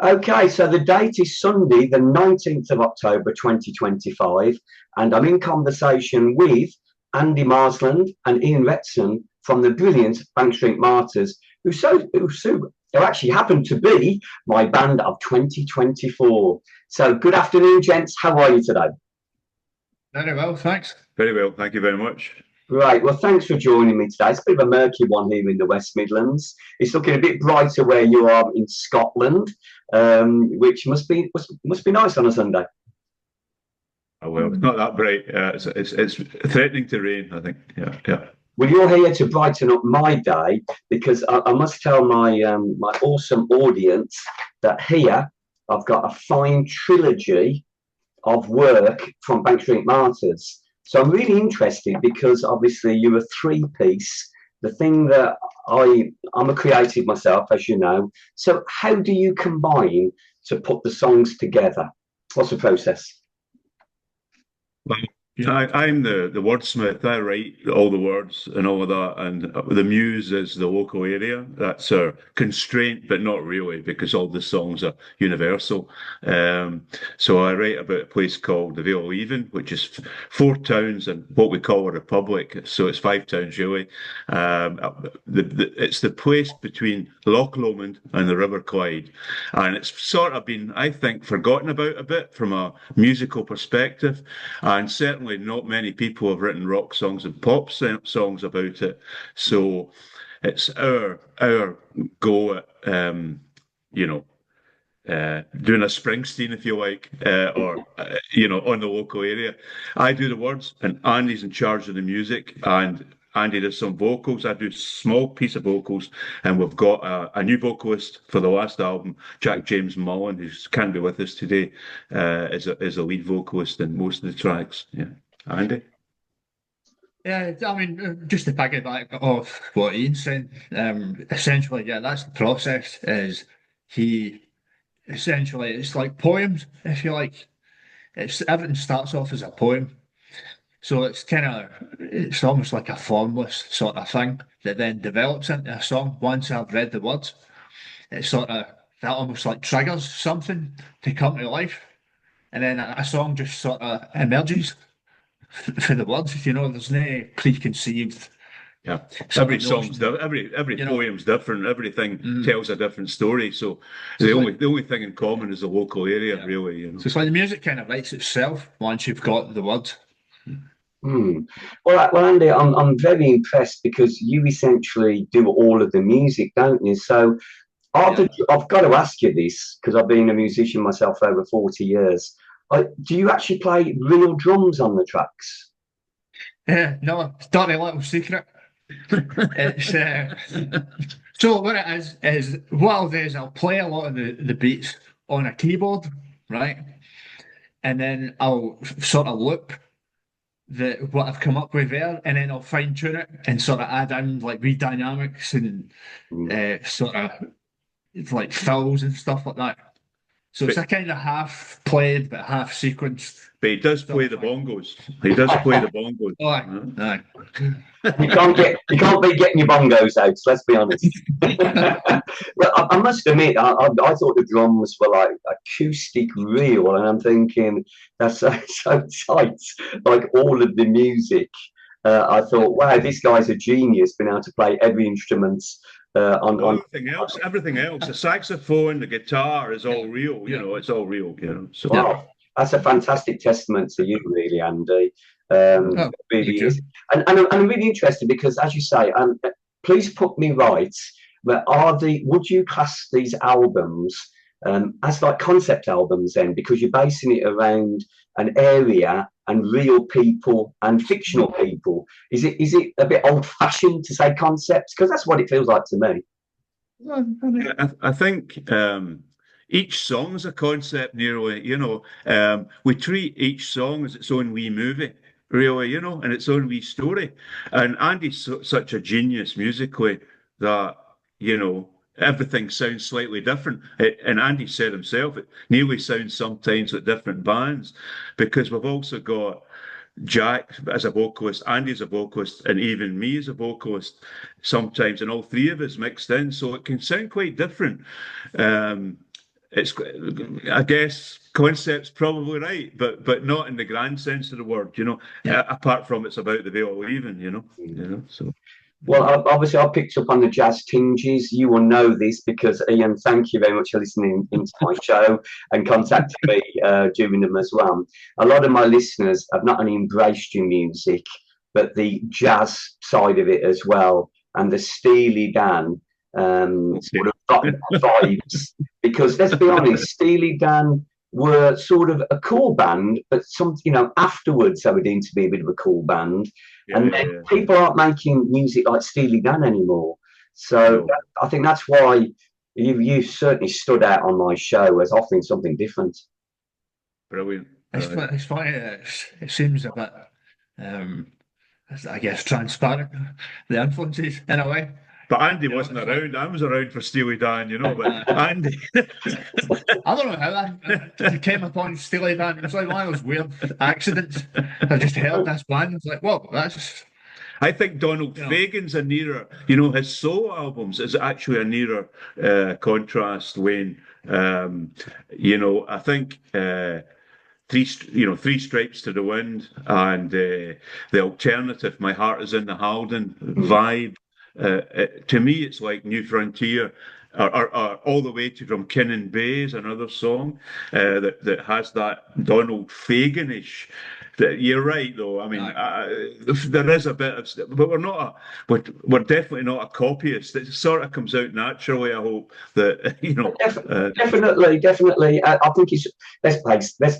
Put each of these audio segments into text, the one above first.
Okay, so the date is Sunday, the 19th of October 2025, and I'm in conversation with Andy Marsland and Ian Retson from the brilliant Bank Street Martyrs, who actually happen to be my band of 2024. So, good afternoon, gents. How are you today? Very well, thanks. Very well, thank you very much. Right. Well, thanks for joining me today. It's a bit of a murky one here in the West Midlands. It's looking a bit brighter where you are in Scotland, which must be nice on a Sunday. Oh, well, it's not that bright. It's threatening to rain, I think. Yeah, yeah. Well, you're here to brighten up my day because I must tell my awesome audience that here I've got a fine trilogy of work from Bank Street Martyrs. So I'm really interested because obviously you're a three-piece. The thing that I'm a creative myself, as you know. So how do you combine to put the songs together? What's the process? Well, I'm the wordsmith. I write all the words and all of that, and the muse is the local area. That's a constraint, but not really, because all the songs are universal. So I write about a place called the Vale of Even, which is four towns and what we call a republic. So it's five towns really. It's the place between Loch Lomond and the River Clyde, and it's sort of been, I think, forgotten about a bit from a musical perspective, and certainly not many people have written rock songs and pop songs about it. So it's our go at doing a Springsteen, if you like, or on the local area. I do the words, and Andy's in charge of the music, and Andy does some vocals. I do a small piece of vocals, and we've got a new vocalist for the last album, Jack James Mullen, who can't be with us today, is a lead vocalist in most of the tracks. Yeah, Andy. Yeah, I mean, just to piggyback off what Ian said, essentially, yeah, that's the process. Is he essentially it's like poems, if you like. It's everything starts off as a poem. So it's almost like a formless sort of thing that then develops into a song. Once I've read the words, it's sort of that almost like triggers something to come to life, and then a song just sort of emerges for the words. There's no preconceived. Yeah, Sort every of song's notion. every You know, poem's different. Everything mm. tells a different story. So So the it's only like the only thing in common is the local area, yeah. really. So it's like the music kind of writes itself once you've got the words. Hmm. Well, Andy, I'm very impressed because you essentially do all of the music, don't you? So Yeah. I've got to ask you this because I've been a musician myself over 40 years. Do you actually play real drums on the tracks? Yeah, no, dirty little secret. It's so what it is what I'll do is I'll play a lot of the beats on a keyboard, right? And then I'll sort of loop the what I've come up with there, and then I'll fine tune it and sort of add in like wee dynamics and Hmm. sort of it's like fills and stuff like that. So it's But a kind of half played but half sequenced but he does sort play of the thing. bongos. He does play the bongos. Oh, aye, Uh, aye. You can't be getting your bongos out. Let's be honest. Well, I must admit, I thought the drums were like acoustic real, and I'm thinking that's so tight. Like all of the music, I thought, wow, this guy's a genius, being able to play every instrument on. everything else, the saxophone, the guitar is Yeah, all real. yeah, It's all real. So yeah. Wow, that's a fantastic testament to you, really, Andy. Oh, It thank really you. is, and I'm really interested because, as you say, please put me right. But would you class these albums as like concept albums then? Because you're basing it around an area and real people and fictional people. Is it a bit old fashioned to say concepts? Because that's what it feels like to me. Well, I mean, I think each song is a concept, nearly. We treat each song as its own wee movie, really, and its own wee story. And Andy's such a genius musically that everything sounds slightly different. And Andy said himself, it nearly sounds sometimes like different bands because we've also got Jack as a vocalist, Andy as a vocalist, and even me as a vocalist sometimes, and all three of us mixed in. So it can sound quite different. Um, it's, I guess, concept's probably right, but not in the grand sense of the word, you know. Apart from it's about the veil of leaving, you know. So Well, obviously, I picked up on the jazz tinges. You will know this because, Ian, thank you very much for listening into my show and contacting me during them as well. A lot of my listeners have not only embraced your music, but the jazz side of it as well, and the Steely Dan sort of vibes. Because let's be honest, Steely Dan were sort of a cool band, but afterwards they were deemed to be a bit of a cool band. And then people aren't making music like Steely Dan anymore. So I think that's why you certainly stood out on my show as offering something different. Brilliant. It's funny. It seems a bit, I guess, transparent, the influences in a way. But Andy wasn't around. I was around for Steely Dan, you know. But Andy, I don't know how I came upon Steely Dan. It's like one of those weird accidents. I just heard this band. It's like, whoa, that's. I think Donald Fagen's a nearer, you know, his solo albums is actually a nearer contrast, Wayne. You know, I think Three Stripes to the Wind and the alternative, My Heart Is in the Haldon vibe. To me, it's like New Frontier, or all the way to From Kinnan Bay is another song that has that Donald Fagan-ish. You're right, though. I mean, there is a bit of, but we're definitely not a copyist. It sort of comes out naturally. I hope that definitely. I think it's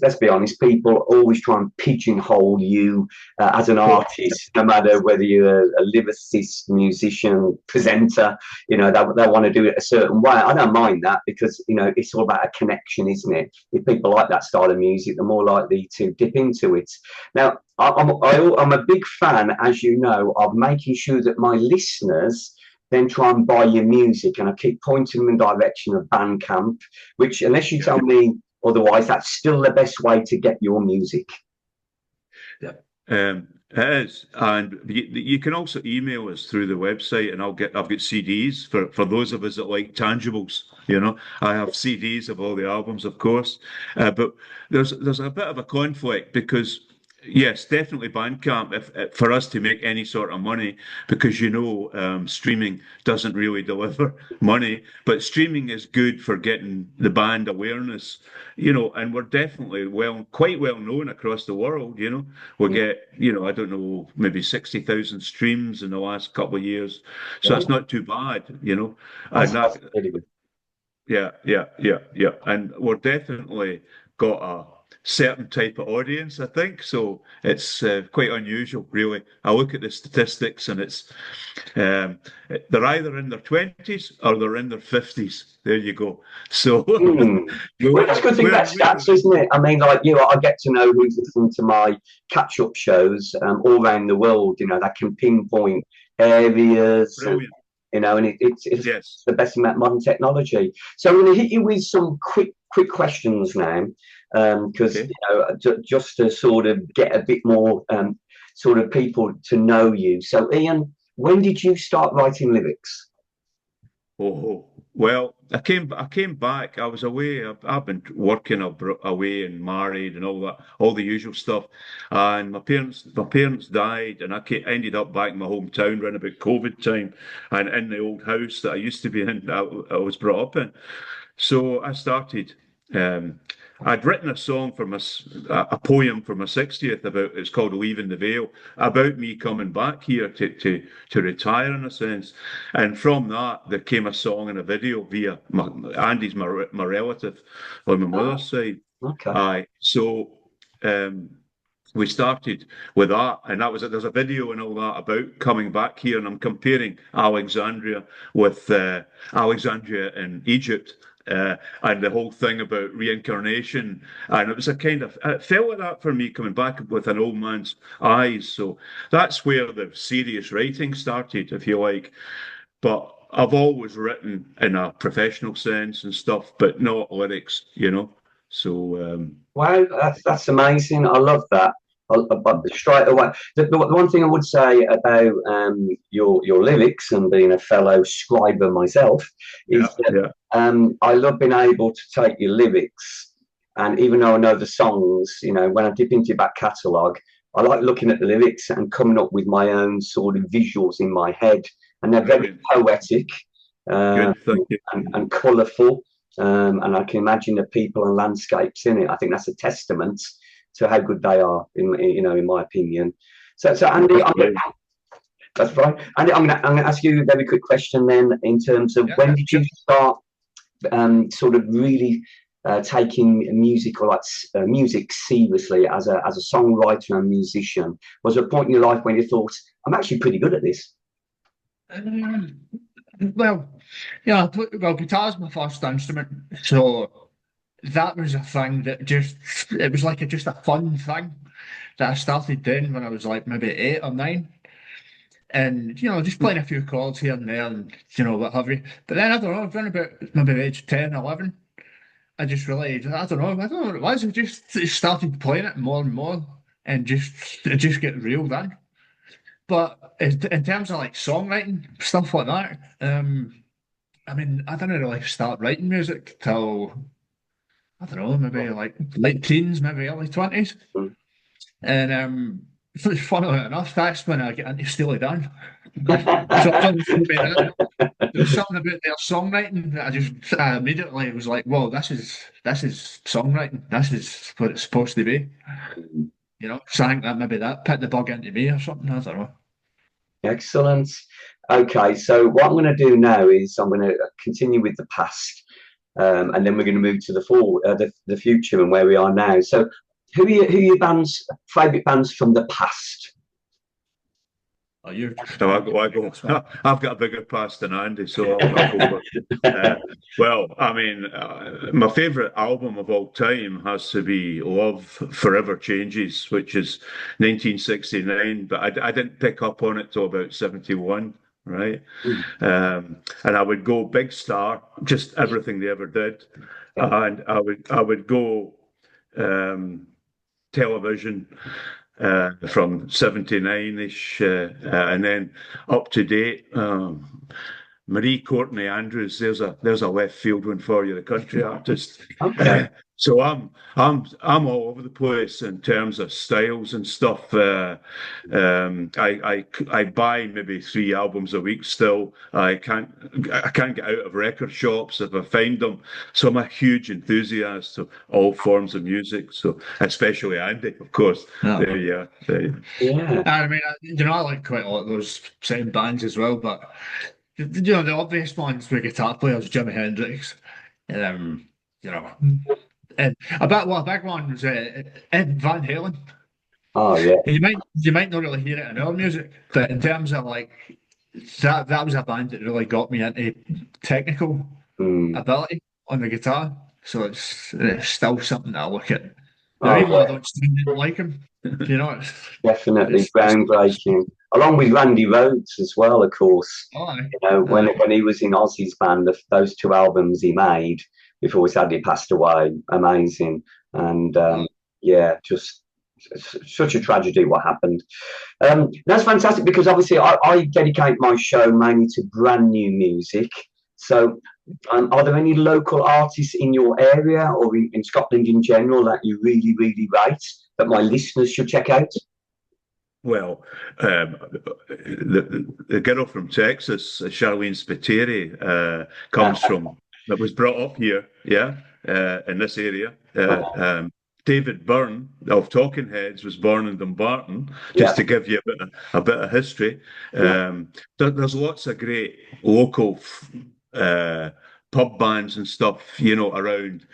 let's be honest. People always try and pigeonhole you as an artist, no matter whether you're a lyricist, musician, presenter. You know, they want to do it a certain way. I don't mind that because it's all about a connection, isn't it? If people like that style of music, they're more likely to dip into it. Now, I'm a big fan, as you know, of making sure that my listeners then try and buy your music, and I keep pointing them in the direction of Bandcamp, which, unless you tell me otherwise, that's still the best way to get your music. It is, and you can also email us through the website, and I've got CDs for those of us that like tangibles. You know, I have CDs of all the albums, of course, but there's a bit of a conflict because. Yes, definitely Bandcamp if for us to make any sort of money, because streaming doesn't really deliver money, but streaming is good for getting the band awareness, and we're definitely quite well known across the world, we get, I don't know, maybe 60,000 streams in the last couple of years, so that's not too bad, and that's really good. Yeah, and we're definitely got a certain type of audience, I think. So it's quite unusual, really. I look at the statistics, and it's they're either in their 20s or they're in their 50s. There you go. So well, that's a good thing about stats, isn't it? I mean, like I get to know who's listening to my catch-up shows all around the world. That can pinpoint areas. Brilliant. And it's the best about modern technology. So I'm going to hit you with some quick questions now, because just to sort of get a bit more sort of people to know you. So Ian, when did you start writing lyrics? Oh, well, I came back. I was away. I've been working away and married and all that, all the usual stuff. And my parents died, and I ended up back in my hometown around about COVID time, and in the old house that I used to be in, I was brought up in. So I started. I'd written a song for a poem for my 60th it's called Leaving the Veil, about me coming back here to retire in a sense. And from that, there came a song and a video via Andy's my relative on my mother's side. Okay. So we started with that, and there's a video and all that about coming back here, and I'm comparing Alexandria with Alexandria in Egypt. And the whole thing about reincarnation, and it was it felt like that for me, coming back with an old man's eyes. So that's where the serious writing started, if you like. But I've always written in a professional sense and stuff, but not lyrics, So wow, that's amazing. I love that. but straight away. The one thing I would say about your lyrics, and being a fellow scriber myself, is that I love being able to take your lyrics, and even though I know the songs, you know, when I dip into your back catalogue, I like looking at the lyrics and coming up with my own sort of visuals in my head, and they're very poetic and colourful. And I can imagine the people and landscapes in it. I think that's a testament to how good they are, in my opinion. So Andy, that's right. Andy, I'm going to ask you a very quick question then, in terms of when did you start sort of really taking music, or like music seriously as a songwriter and musician? Was there a point in your life when you thought, I'm actually pretty good at this? Well, yeah, guitar's my first instrument, so that was a thing that it was like just a fun thing that I started doing when I was like maybe 8 or 9, and just playing a few chords here and there, and what have you. But then I don't know, around about maybe the age 10, 11, I just realised, I don't know what it was. I just started playing it more and more, and it just get reeled in. But in terms of like songwriting, stuff like that, I mean, I didn't really start writing music till, I don't know, maybe like late teens, maybe early 20s. And funnily enough, that's when I get into Steely Dan. There's something about their songwriting that I just immediately was like, whoa, this is songwriting. This is what it's supposed to be. So I think that maybe that put the bug into me or something. I don't know. Excellent. Okay, so what I'm going to do now is I'm going to continue with the past, and then we're going to move to the future and where we are now. So, who are your favourite bands from the past? Oh, I've got a bigger past than Andy, so I'll go with, well, I mean, my favourite album of all time has to be Love Forever Changes, which is 1969, but I didn't pick up on it till about 71, right? And I would go Big Star, just everything they ever did, and I would go Television. From 79-ish, and then up to date, Marie Courtney Andrews. There's a left field one for you, the country artist. Okay. So I'm all over the place in terms of styles and stuff. I buy maybe 3 albums a week still. I can't get out of record shops if I find them. So I'm a huge enthusiast of all forms of music. So especially Andy, of course. Oh. There you are. Yeah. I mean, I like quite a lot of those same bands as well, but the obvious ones were guitar players, Jimi Hendrix, and and a big one was Ed Van Halen. Oh yeah. You might not really hear it in our music, but in terms of like that was a band that really got me into technical ability on the guitar. So it's still something that I look at. Now, even though I don't like him, Definitely groundbreaking. Along with Randy Rhoads as well, of course. When he was in Ozzy's band, those 2 albums he made before he sadly passed away, amazing. And just such a tragedy what happened. That's fantastic, because obviously I dedicate my show mainly to brand new music. So are there any local artists in your area or in Scotland in general that you really, really rate that my listeners should check out? Well, the girl from Texas, Charlene Spiteri, comes from, that was brought up here, in this area. David Byrne of Talking Heads was born in Dumbarton, just to give you a bit of history. There's lots of great local pub bands and stuff, around.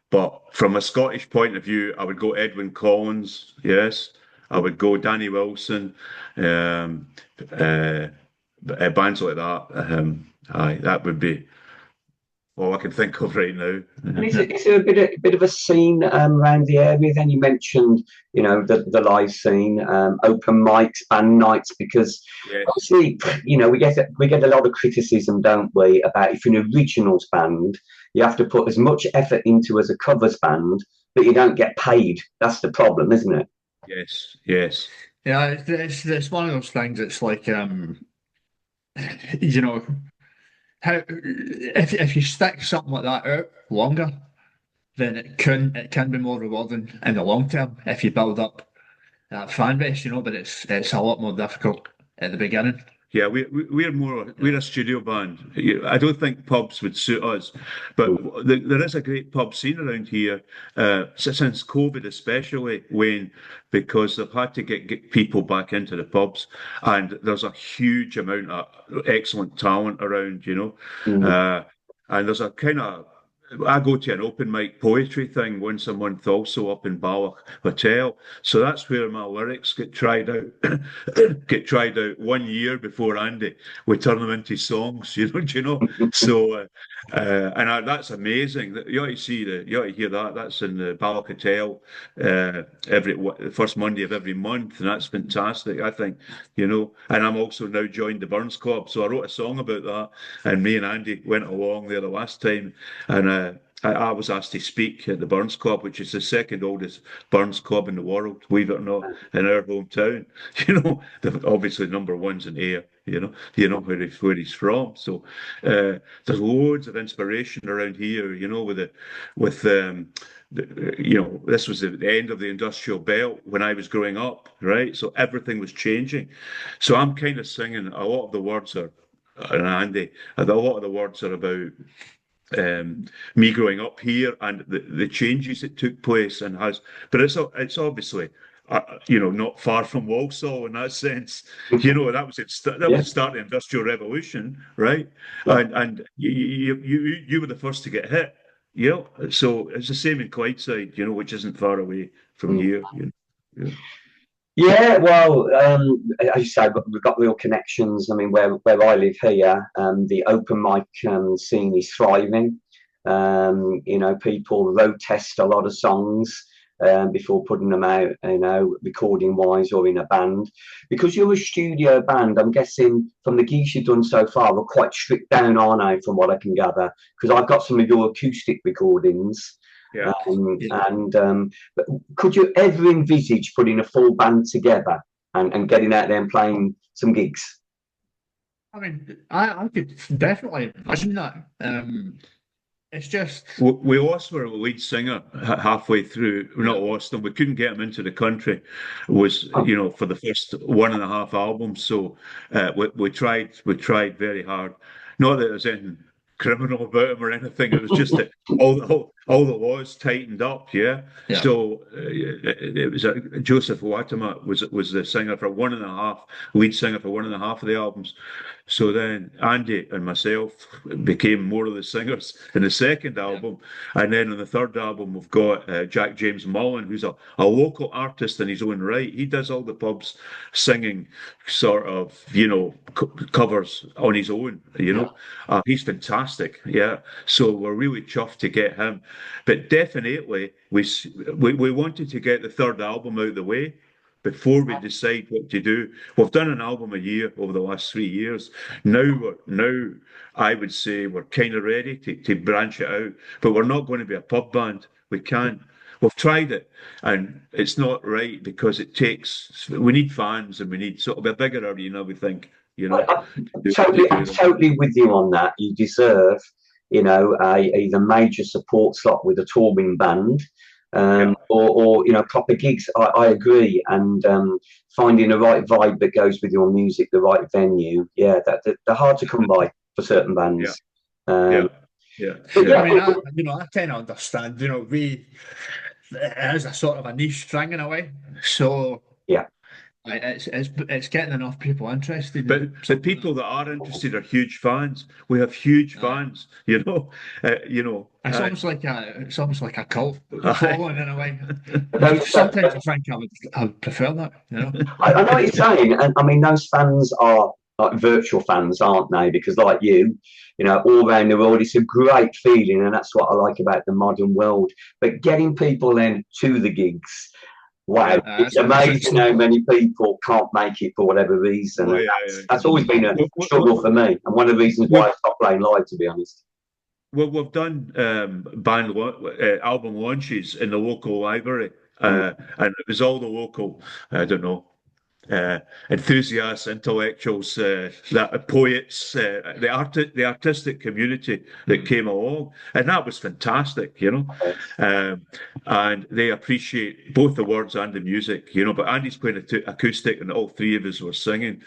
But from a Scottish point of view, I would go Edwyn Collins, yes. I would go Danny Wilson, bands like that. That would be all I can think of right now. And is there a bit of a scene around the area? Then you mentioned, the live scene, open mics, band nights, because obviously, we get a lot of criticism, don't we, about if you're an originals band, you have to put as much effort into as a covers band but you don't get paid. That's the problem, isn't it? Yes, yes. Yeah, it's one of those things. It's like you know, how if you stick something like that out longer, then it can be more rewarding in the long term if you build up that fan base, but it's a lot more difficult at the beginning. Yeah, we're a studio band. I don't think pubs would suit us, but there is a great pub scene around here since COVID, especially, Wayne, because they've had to get people back into the pubs, and there's a huge amount of excellent talent around, and there's a kind of. I go to an open mic poetry thing once a month, also up in Balloch Hotel. So that's where my lyrics get tried out. Get tried out 1 year before Andy. We turn them into songs, So, that's amazing. You ought to you ought to hear that. That's in the Balloch Hotel every first Monday of every month, and that's fantastic. I think, And I'm also now joined the Burns Club, so I wrote a song about that, and me and Andy went along there the last time, and. I was asked to speak at the Burns Club, which is the second oldest Burns Club in the world, believe it or not, in our hometown. Obviously number one's in Ayr, where he's from. So there's loads of inspiration around here, this was the end of the industrial belt when I was growing up, right? So everything was changing. So I'm kind of singing, a lot of the words are, and Andy, a lot of the words are about me growing up here and the changes that took place but it's obviously not far from Walsall in that sense. That was was the start of the Industrial Revolution, right? And you were the first to get hit. So it's the same in Clydeside, which isn't far away from here. Yeah, well, as you say, we've got real connections. I mean, where I live here, the open mic scene is thriving. People road test a lot of songs before putting them out, recording wise or in a band. Because you're a studio band, I'm guessing from the gigs you've done so far, we're quite stripped down, aren't I, from what I can gather? Because I've got some of your acoustic recordings. Yeah. But could you ever envisage putting a full band together and getting out there and playing some gigs? I mean, I could definitely imagine that. It's just we lost our lead singer halfway through. We not lost him. We couldn't get him into the country. Was for the first 1.5 albums. So we tried very hard. Not that there's anything criminal about him or anything. It was just that all the laws tightened up. Yeah. So it was Joseph Watima was the singer for 1.5, lead singer for 1.5 of the albums. So then Andy and myself became more of the singers in the second album, and then on the third album we've got Jack James Mullen, who's a local artist in his own right. He does all the pubs singing, sort of covers on his own. He's fantastic. Yeah, so we're really chuffed to get him. But definitely we wanted to get the third album out of the way before we decide what to do. We've done an album a year over the last 3 years. Now I would say we're kind of ready to branch it out, but we're not going to be a pub band. We can't. We've tried it, and it's not right because we need fans, and we need sort of a bigger arena, we think. I'm totally with you on that. You deserve, a major support slot with a touring band. Or proper gigs. I agree, and finding the right vibe that goes with your music, the right venue. Yeah, they're hard to come by for certain bands. I mean, I kind of understand. We it is a sort of a niche thing in a way. So yeah. It's getting enough people interested. But the people that are interested are huge fans. We have huge fans, It's almost like a cult following in a way. Sometimes I think I would prefer that. I know what you're saying, and I mean those fans are like virtual fans, aren't they? Because like you, all around the world, it's a great feeling, and that's what I like about the modern world. But getting people in to the gigs. Wow, it's amazing how many people can't make it for whatever reason. That's always been a struggle for me, and one of the reasons why I stopped playing live, to be honest. well, we've done album launches in the local library, Mm. and it was all the local, I don't know, enthusiasts, intellectuals, that poets, the artistic community that came along, and that was fantastic, and they appreciate both the words and the music, But Andy's playing acoustic, and all three of us were singing.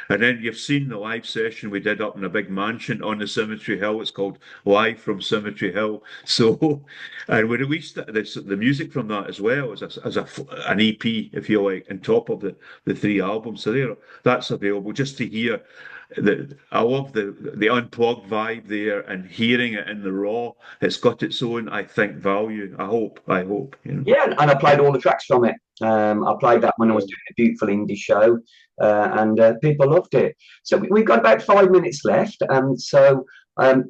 And then you've seen the live session we did up in a big mansion on the Cemetery Hill. It's called Live from Cemetery Hill. So, and we released the music from that as well as an EP, if you like, on top of the three albums. So that's available just to hear. I love the unplugged vibe there, and hearing it in the raw. It's got its own, I think, value. I hope. Yeah, and I played all the tracks from it. I played that when I was doing a beautiful indie show, and people loved it. So we've got about 5 minutes left. So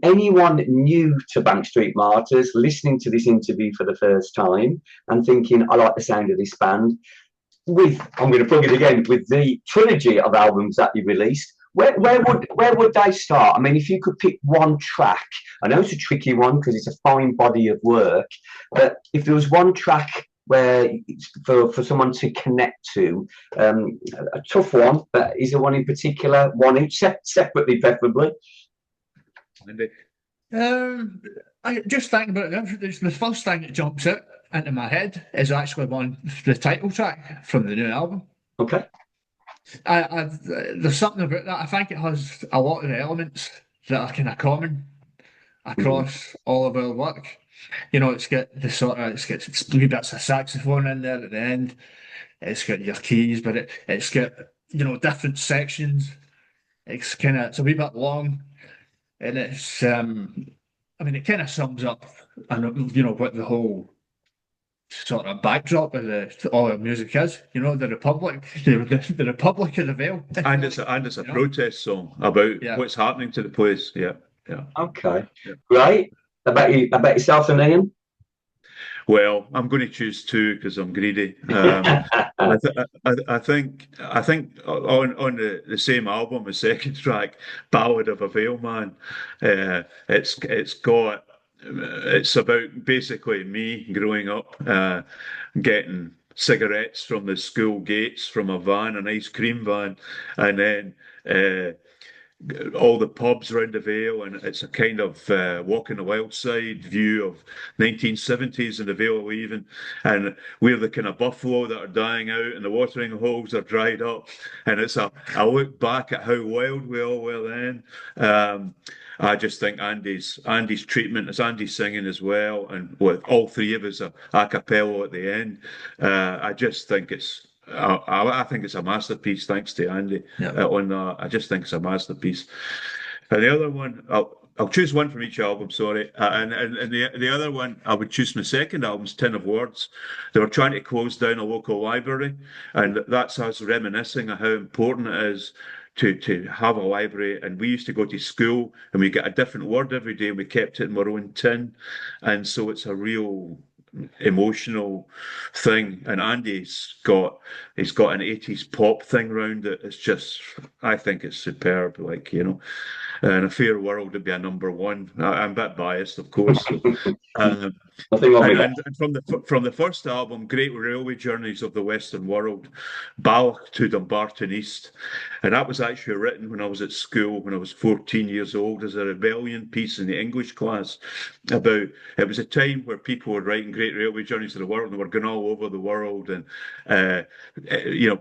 anyone new to Bank Street Martyrs, listening to this interview for the first time and thinking, I like the sound of this band, I'm going to plug it again, with the trilogy of albums that you released, where would they start? I mean, if you could pick one track, I know it's a tricky one because it's a fine body of work, but if there was one track where for someone to connect to, a tough one, but is there one in particular, one each, separately preferably? I just think about it. The first thing that jumps out into my head is actually the title track from the new album. Okay. There's something about that. I think it has a lot of the elements that are kind of common across all of our work. It's got it's got three bits of saxophone in there at the end. It's got your keys, but it's got different sections. It's a wee bit long, and it's it kind of sums up what the whole sort of backdrop of all our music is. The Republic, the Republic of the Vale. And it's a protest song about what's happening to the place. Yeah. Okay. Yeah. Right. About yourself and Ian? Well, I'm going to choose two because I'm greedy. I think on the same album, the second track, "Ballad of a Vale Man," it's about basically me growing up, getting cigarettes from the school gates from a van, an ice cream van, and then all the pubs around the Vale, and it's a kind of walking the wild side view of 1970s in the Vale even, and we're the kind of buffalo that are dying out and the watering holes are dried up, and I look back at how wild we all were then. I just think Andy's treatment, as Andy's singing as well, and with all three of us a cappella at the end, I just think I think it's a masterpiece. Thanks to Andy on that. I just think it's a masterpiece. And the other one, I'll choose one from each album. Sorry, and the other one, I would choose my second album's Tin of Words. They were trying to close down a local library, and that's us reminiscing of how important it is to have a library. And we used to go to school and we get a different word every day, and we kept it in our own tin, and so it's a real emotional thing. And Andy's got an 80s pop thing round it. It's just, I think it's superb, and A Fair World would be a number one. I'm a bit biased, of course. And from the first album, Great Railway Journeys of the Western World, Ballach to Dumbarton East. And that was actually written when I was at school, when I was 14 years old, as a rebellion piece in the English class. It was a time where people were writing Great Railway Journeys of the World, and they were going all over the world and,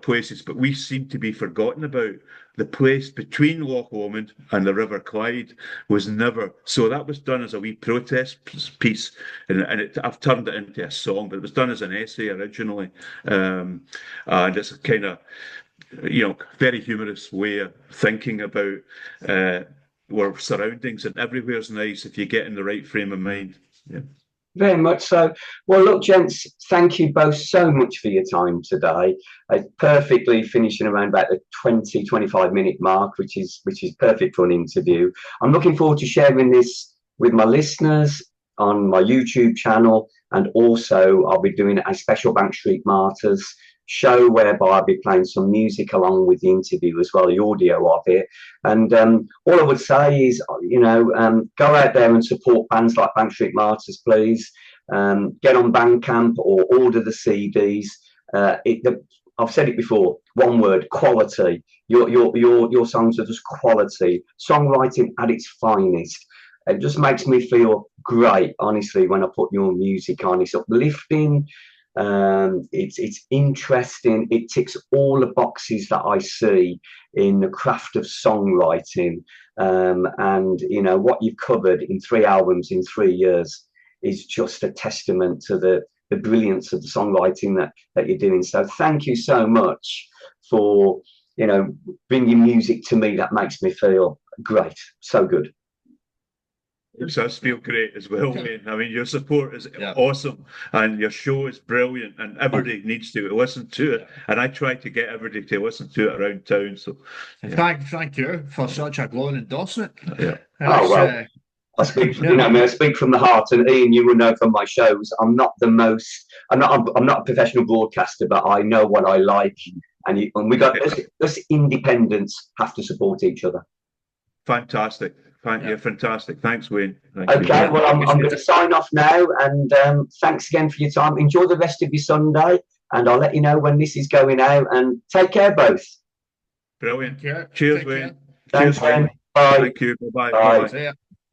places. But we seem to be forgotten about. The place between Loch Lomond and the River Clyde was never. So that was done as a wee protest piece, and I've turned it into a song, but it was done as an essay originally, and it's a kind of, very humorous way of thinking about our surroundings, and everywhere's nice if you get in the right frame of mind. Yeah. Very much so. Well, look, gents, thank you both so much for your time today. Perfectly finishing around about the 25 minute mark, which is perfect for an interview. I'm looking forward to sharing this with my listeners on my YouTube channel, and also I'll be doing a special Bank Street Martyrs show whereby I'll be playing some music along with the interview as well, the audio of it. And all I would say is, you know, go out there and support bands like Bank Street Martyrs, please. Get on Bandcamp or order the CDs. I've said it before, one word: quality. Your songs are just quality. Songwriting at its finest. It just makes me feel great, honestly, when I put your music on. It's uplifting. It's interesting. It ticks all the boxes that I see in the craft of songwriting. And you know what you've covered in 3 albums in 3 years is just a testament to the brilliance of the songwriting that you're doing. So thank you so much for, you know, bringing music to me that makes me feel great. So good. It does feel great as well, Wayne. I mean, your support is awesome, and your show is brilliant, and everybody needs to listen to it. And I try to get everybody to listen to it around town. So, thank you for such a glowing endorsement. Yeah. Oh well, I speak, you know, I mean, I speak from the heart. And Ian, you will know from my shows, I'm not a professional broadcaster, but I know what I like, and we got this independents have to support each other. Fantastic. You're fantastic. Thanks, Wayne. Okay, well, I'm going to sign off now, and thanks again for your time. Enjoy the rest of your Sunday, and I'll let you know when this is going out, and take care both. Brilliant. Cheers, Wayne. Thanks, Wayne. Bye. Thank you. Bye-bye. Bye. Bye-bye.